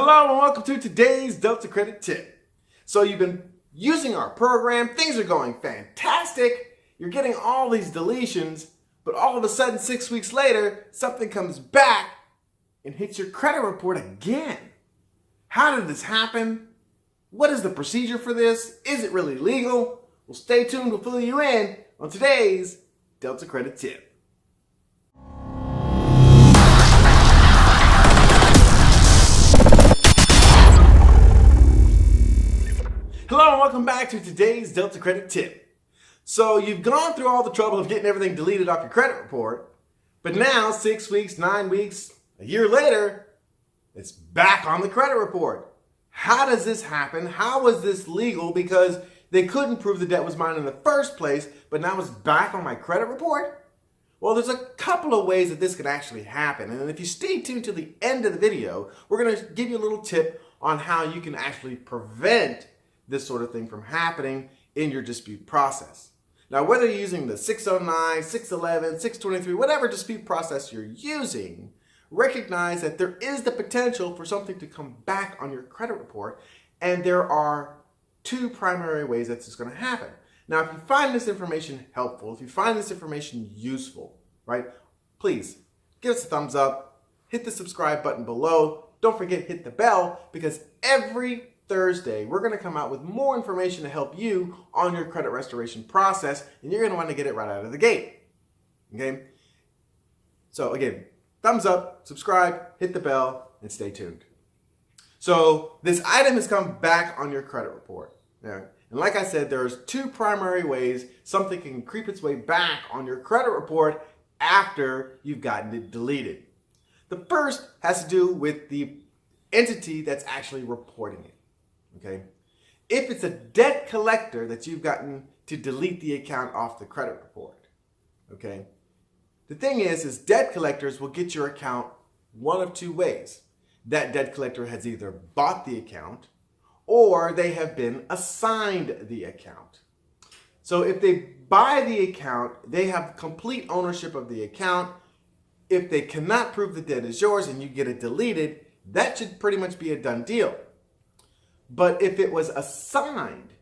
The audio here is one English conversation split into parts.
Hello and welcome to today's Delta Credit Tip. So you've been using our program, things are going fantastic, you're getting all these deletions, but all of a sudden 6 weeks later, something comes back and hits your credit report again. How did this happen? What is the procedure for this? Is it really legal? Well, stay tuned, we'll fill you in on today's Delta Credit Tip. Hello and welcome back to today's Delta Credit Tip. So you've gone through all the trouble of getting everything deleted off your credit report, but now 6 weeks, 9 weeks, a year later, it's back on the credit report. How does this happen? How was this legal? Because they couldn't prove the debt was mine in the first place, but now it's back on my credit report? Well, there's a couple of ways that this could actually happen. And if you stay tuned to the end of the video, we're going to give you a little tip on how you can actually prevent this sort of thing from happening in your dispute process. Now, whether you're using the 609, 611, 623, whatever dispute process you're using, recognize that there is the potential for something to come back on your credit report, and there are two primary ways that this is going to happen. Now, if you find this information helpful, if you find this information useful, right, please give us a thumbs up, hit the subscribe button below, don't forget hit the bell, because every Thursday, we're going to come out with more information to help you on your credit restoration process, and you're going to want to get it right out of the gate. Okay? So again, thumbs up, subscribe, hit the bell, and stay tuned. So this item has come back on your credit report. Yeah. And like I said, there's two primary ways something can creep its way back on your credit report after you've gotten it deleted. The first has to do with the entity that's actually reporting it. Okay, if it's a debt collector that you've gotten to delete the account off the credit report, okay, the thing is debt collectors will get your account one of two ways. That debt collector has either bought the account or they have been assigned the account. So if they buy the account, they have complete ownership of the account. If they cannot prove the debt is yours and you get it deleted, that should pretty much be a done deal. But if it was assigned,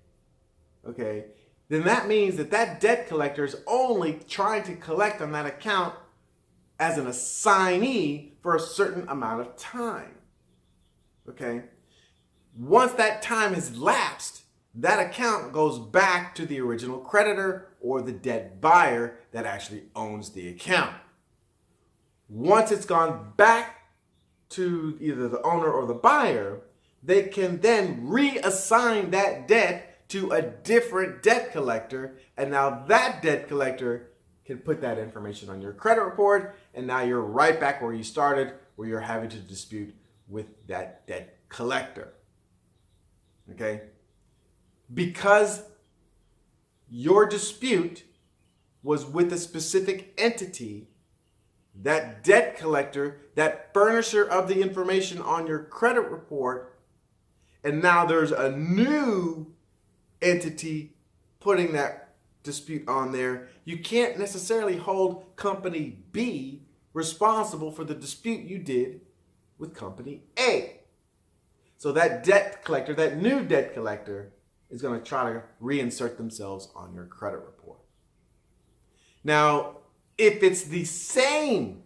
okay, then that means that that debt collector is only trying to collect on that account as an assignee for a certain amount of time. Okay? Once that time has lapsed, that account goes back to the original creditor or the debt buyer that actually owns the account. Once it's gone back to either the owner or the buyer, they can then reassign that debt to a different debt collector, and now that debt collector can put that information on your credit report, and now you're right back where you started, where you're having to dispute with that debt collector. Okay? Because your dispute was with a specific entity, that debt collector, that furnisher of the information on your credit report, and now there's a new entity putting that dispute on there, you can't necessarily hold company B responsible for the dispute you did with company A. So that debt collector, that new debt collector, is going to try to reinsert themselves on your credit report. Now, if it's the same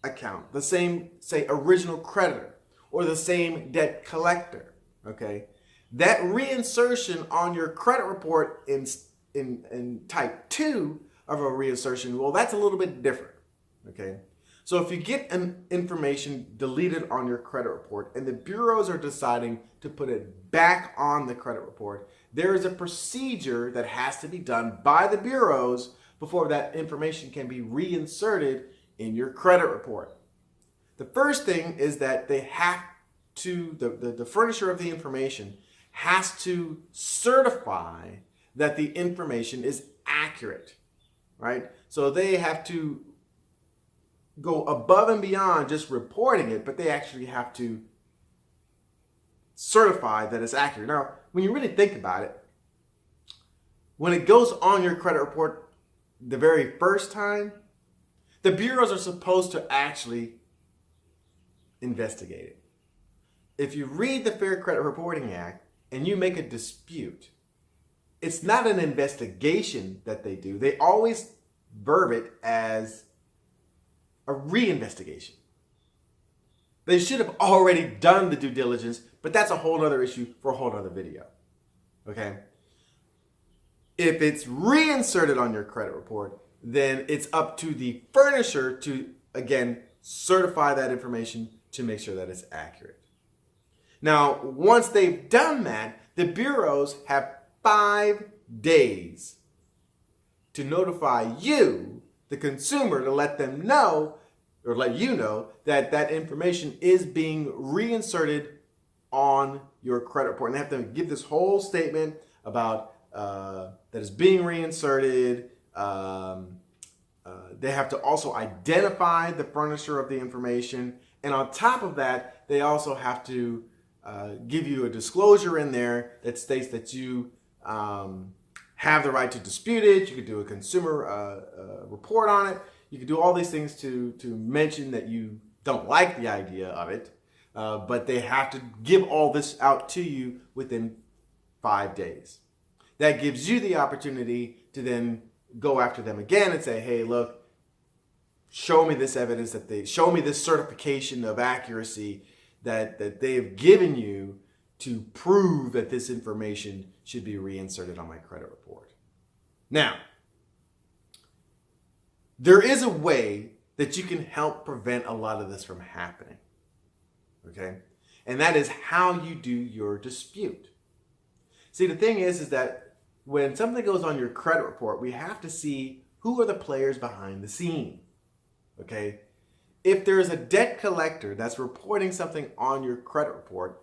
account, the same, say, original creditor, or the same debt collector, okay, that reinsertion on your credit report in type 2 of a reinsertion, well, that's a little bit different, okay? So if you get an information deleted on your credit report and the bureaus are deciding to put it back on the credit report, there is a procedure that has to be done by the bureaus before that information can be reinserted in your credit report. The first thing is that they have to, the furnisher of the information has to certify that the information is accurate, right? So they have to go above and beyond just reporting it, but they actually have to certify that it's accurate. Now, when you really think about it, when it goes on your credit report the very first time, the bureaus are supposed to actually investigate it. if you read the Fair Credit Reporting Act and you make a dispute, it's not an investigation that they do. They always verb it as a reinvestigation. They should have already done the due diligence, but that's a whole other issue for a whole other video. Okay? If it's reinserted on your credit report, then it's up to the furnisher to, again, certify that information to make sure that it's accurate. Now, once they've done that, the bureaus have 5 days to notify you, the consumer, to let them know, or let you know, that that information is being reinserted on your credit report. And they have to give this whole statement about that is being reinserted. They have to also identify the furnisher of the information. And on top of that, they also have to give you a disclosure in there that states that you have the right to dispute it. You could do a consumer report on it. You could do all these things to mention that you don't like the idea of it. But they have to give all this out to you within 5 days. That gives you the opportunity to then go after them again and say, hey, look, show me this evidence, show me this certification of accuracy that they have given you to prove that this information should be reinserted on my credit report. Now, there is a way that you can help prevent a lot of this from happening, okay? And that is how you do your dispute. See, the thing is that when something goes on your credit report, we have to see who are the players behind the scene, okay? If there's a debt collector that's reporting something on your credit report,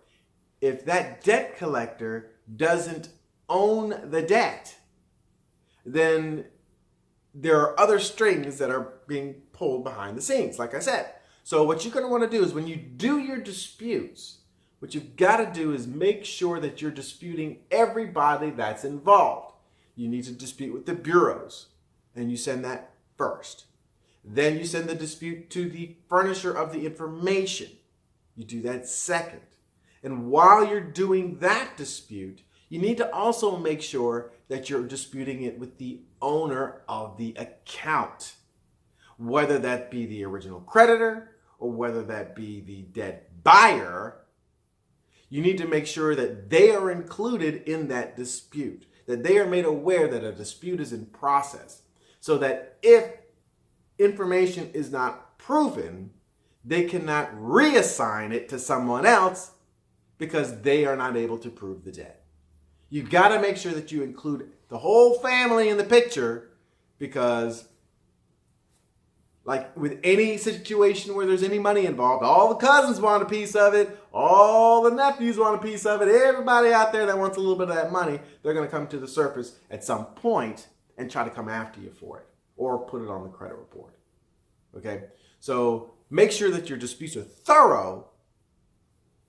if that debt collector doesn't own the debt, then there are other strings that are being pulled behind the scenes, like I said. So what you're going to want to do is when you do your disputes, what you've got to do is make sure that you're disputing everybody that's involved. You need to dispute with the bureaus, and you send that first. Then you send the dispute to the furnisher of the information. You do that second. And while you're doing that dispute, you need to also make sure that you're disputing it with the owner of the account, whether that be the original creditor or whether that be the debt buyer. You need to make sure that they are included in that dispute, that they are made aware that a dispute is in process, so that if information is not proven, they cannot reassign it to someone else because they are not able to prove the debt. You've got to make sure that you include the whole family in the picture, because like with any situation where there's any money involved, all the cousins want a piece of it, all the nephews want a piece of it, everybody out there that wants a little bit of that money, they're going to come to the surface at some point and try to come after you for it or put it on the credit report. Okay? So make sure that your disputes are thorough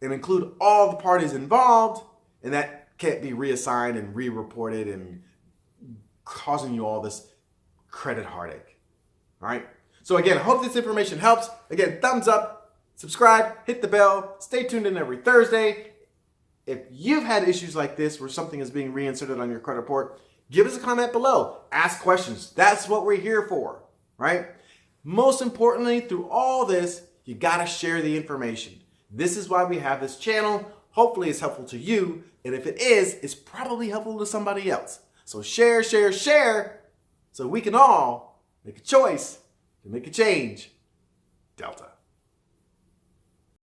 and include all the parties involved, and that can't be reassigned and re-reported and causing you all this credit heartache. All right? So again, I hope this information helps. Again, thumbs up, subscribe, hit the bell, stay tuned in every Thursday. If you've had issues like this where something is being reinserted on your credit report, give us a comment below. Ask questions. That's what we're here for, right? Most importantly, through all this, you gotta share the information. This is why we have this channel. Hopefully it's helpful to you. And if it is, it's probably helpful to somebody else. So share, share, share, so we can all make a choice to make a change. Delta.